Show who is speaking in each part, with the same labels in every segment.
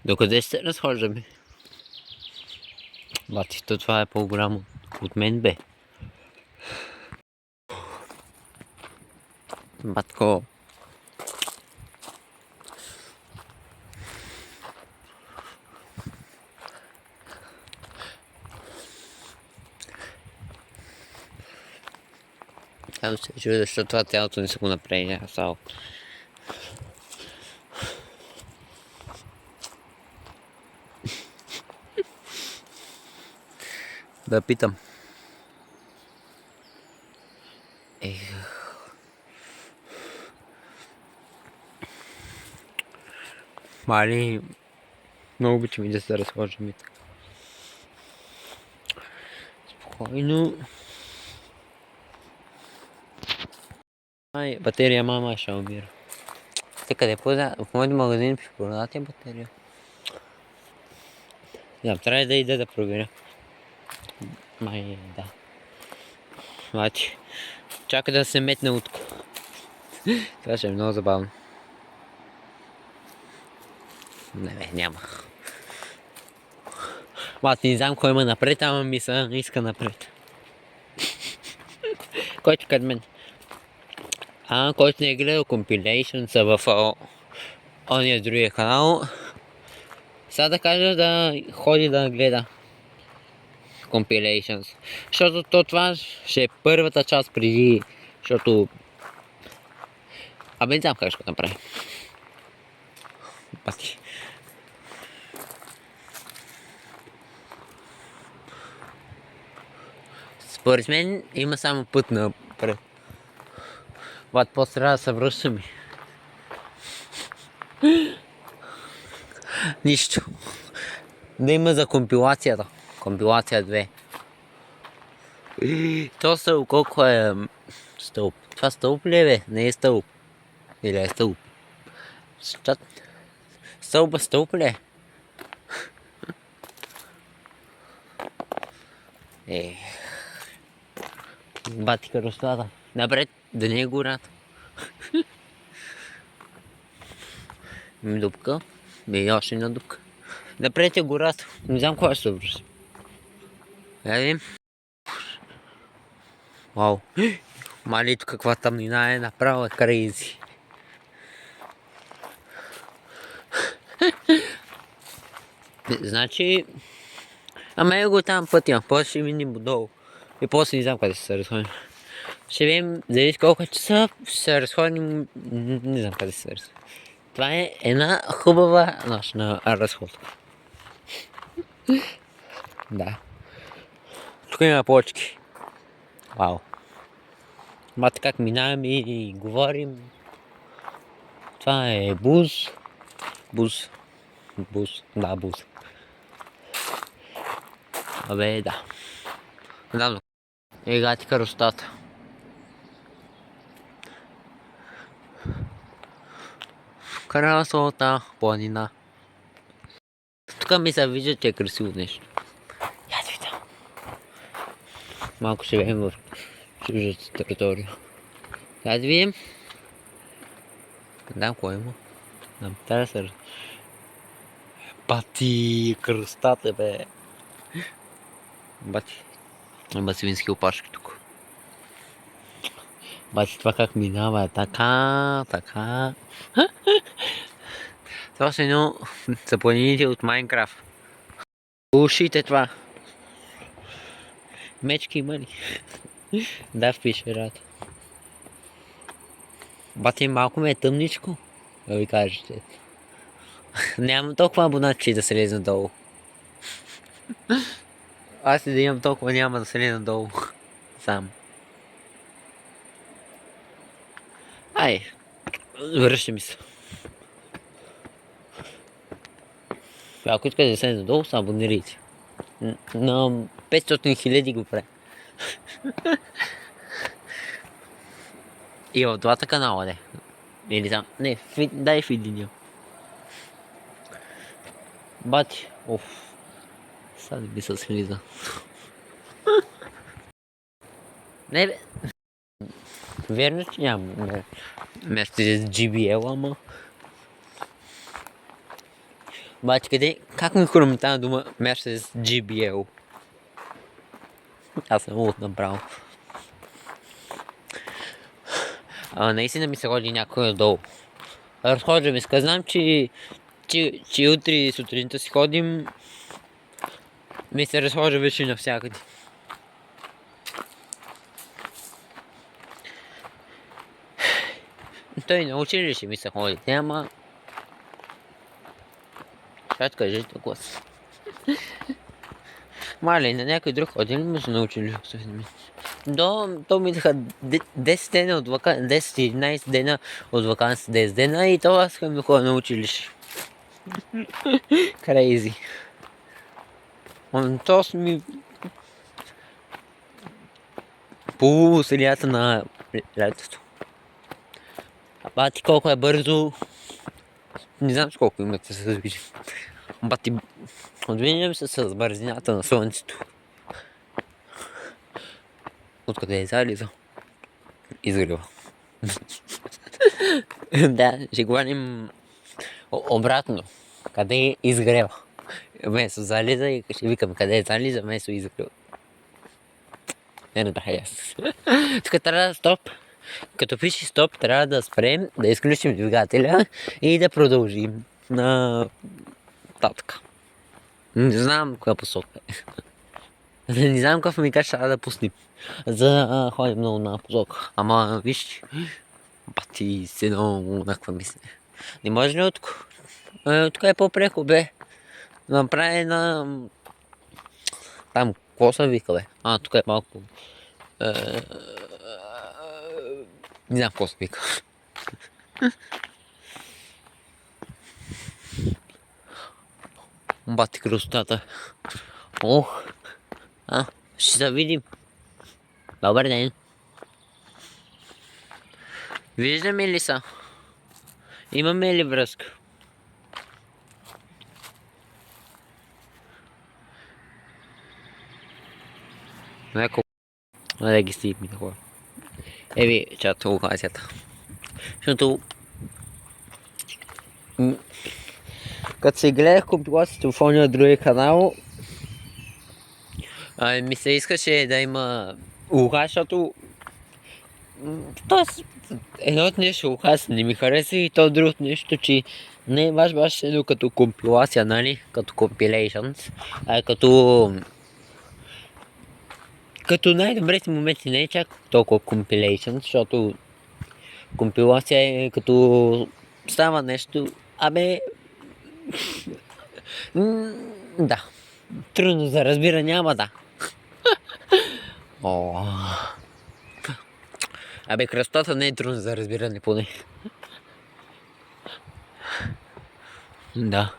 Speaker 1: Докъде се разхождаме? Батито, това е по-голямо от мен, бе. Батко. Там се чуя, защо това тялото не са го направили. Асал. Да питам. Мали, много обичам и да се разхождам и така. Спокойно. Ай, батерия мама ще умира. Те къде в моят магазин ще продадете батерия? Да, трябва да ида да проверя. Май, да. Мати, чакай да се метне утко. Това ще е много забавно. Не бе, няма. Мати, не знам кой има напред, ама ми се иска напред. Който къде мен. Който не е гледал Compilations в ония другия канал, сега да кажа да ходи да гледа Compilations. Защото това ще е първата част преди, защото... не знам как ще го направи. Пати. Според мен има само път напред. После трябва да се връщаме. Нищо. Да има за компилацията. Компилация 2. То стълб, колко е стълб? Това стълб ли е, бе? Не е стълб. Или е стълб? Стълб ли е? Бати каростата. Напред, да не е гората. Дупка. И още една дупка. Напред е гората. Не знам кога ще се връща. Я видим. Вау. Малито каква тъмнина е, направо е крейзи. Значи... е го там пътя, после ще минем долу. И после не знам къде ще се разходим. Ще видим, зависи колко часа ще се разходим, не знам къде ще се разходим. Това е една хубава нощна разходка. Да. Тук има почки. Вау. Мате как минаваме и говорим. Това е буз. Да, буз. Да. Недавно. Гати каростата. Красота, планина. Тук ми се вижда, че е красиво нещо. Я да видя. Малко ще видим в чуждата територия. Я да видим. Не знам кой има. Нам трябва да се... Бати, кръстата, бе. Бати. Има свински опашки тук. Бати, това как минава е така. Това са едно са планините от Майнкрафт. Ушите това. Мечки има ли? Да, в пещерата. Бати, малко ме е тъмничко. Да ви кажете. Нямам толкова абонати да се лезна долу. Аз и да имам толкова няма да се лезна долу. Сам. Връщаме се. Ако искате да се надолу, са абонирайте. На 500 000 го прави. И в двата канала, не. Или там. Не, дай в единия. Бати. Сега не би се слиза. Не бе. Верно, че няма Mercedes GBL, ама. Обаче как ми хрумна тази дума Mercedes GBL? Аз съм луд направо. Наистина ми се ходи някой отдолу. Разхожда ми се, знам, че утре сутринта си ходим, ми се разхожда вече навсякъде. Той на училище ми се ходи, ама... Ще кажеш толкова. Мале, на някой друг ходи ли ми се на училище? То ми даха 10 дена от вакансия, 10-11 дена от вакансия, 10 дена и това аз искам да ходя на училище. Крейзи. То са ми... по средата на лятото. Бати колко е бързо... Не знам с колко имате се развижи. Бати... Отвиням се с бързината на слънцето. Откъде е зализа? Изгрева. Да, ще говорим обратно. Къде е изгрева? Вместо зализа и ще викам къде е зализа, вместо изгрева. Не разбрах аз. Тук трябва да стоп. Като пише стоп, трябва да спрем, да изключим двигателя и да продължим на татък. Не знам коя посока е. Не знам какъв ми каже трябва да пуснем. За да ходим много на посока. Ама виж, бати се много на каква мисля. Не може ли от тук? Тук е по-преко, бе. Направи на... Там, какво се вика, бе? Тук е малко... Не знам какво се вика. Бати красотата. Ох! Ще се видим. Добър ден. Виждаме ли са? Имаме ли връзка? Неко. Да ги стигнем хора. Еви, чат локацията. Защото... Като се гледах компилацията в ония другия канал, ми се искаше да има лука, защото... Тоест, едното нещо лука не ми хареса и то другото нещо, че не е баш едно като компилация, нали? Като compilations, а като най-добрите моменти не е чак толкова compilation, защото компилация е като става нещо, да, трудно за разбира няма, да. Красотата не е трудно за разбиране поне. Да.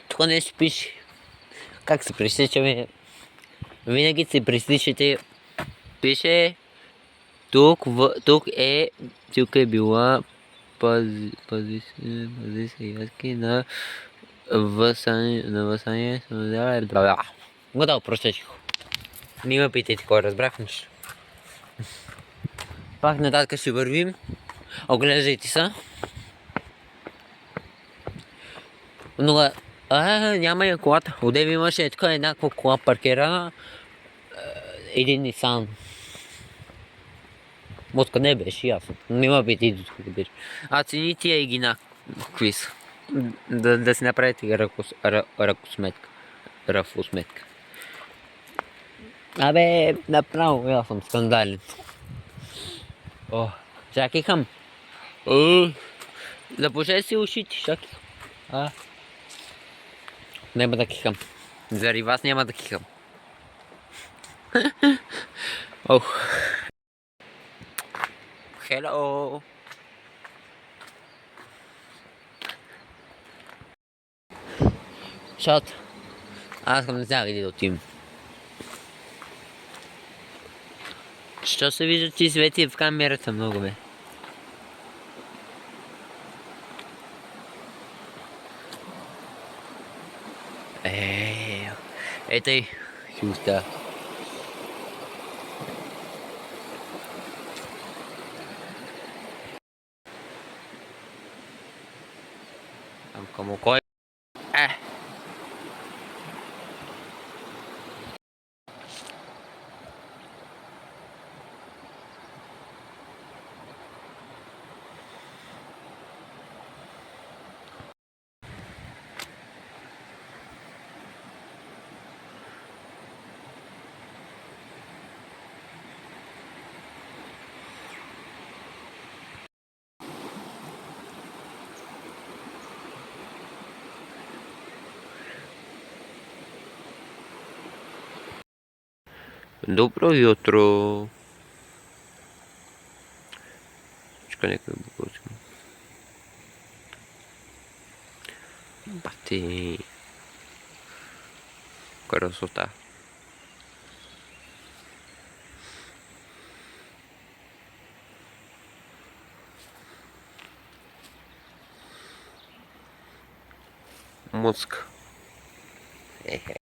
Speaker 1: Тук нещо пише. Как се пресичаме? Винаги се пресичате. Пише тук е била позиция на възстание. Готово, прочетих. Не ме питайте кой разбрах нещо. Пак нататък ще вървим. Оглеждайте се. Но няма я колата. Одеве имаше така еднаква кола паркирана. Един Nissan. Откъде беше ясно. Нема бити до тук беше. Цените и ги на квиз. Да си направите ръфосметка. Направо аз съм скандален. Чакай хам. Запушай си ушите, чакай. Няма да кихам. Заради вас няма да кихам. Hello. Защото аз не знам къде да отидем. Що се вижда, че свети в камерата много, бе? Ей, хюста. なんかもう怖い。あ、Добро jutro. Czekaj, jak było. Bati. Красота. Мозг. Хе-хе.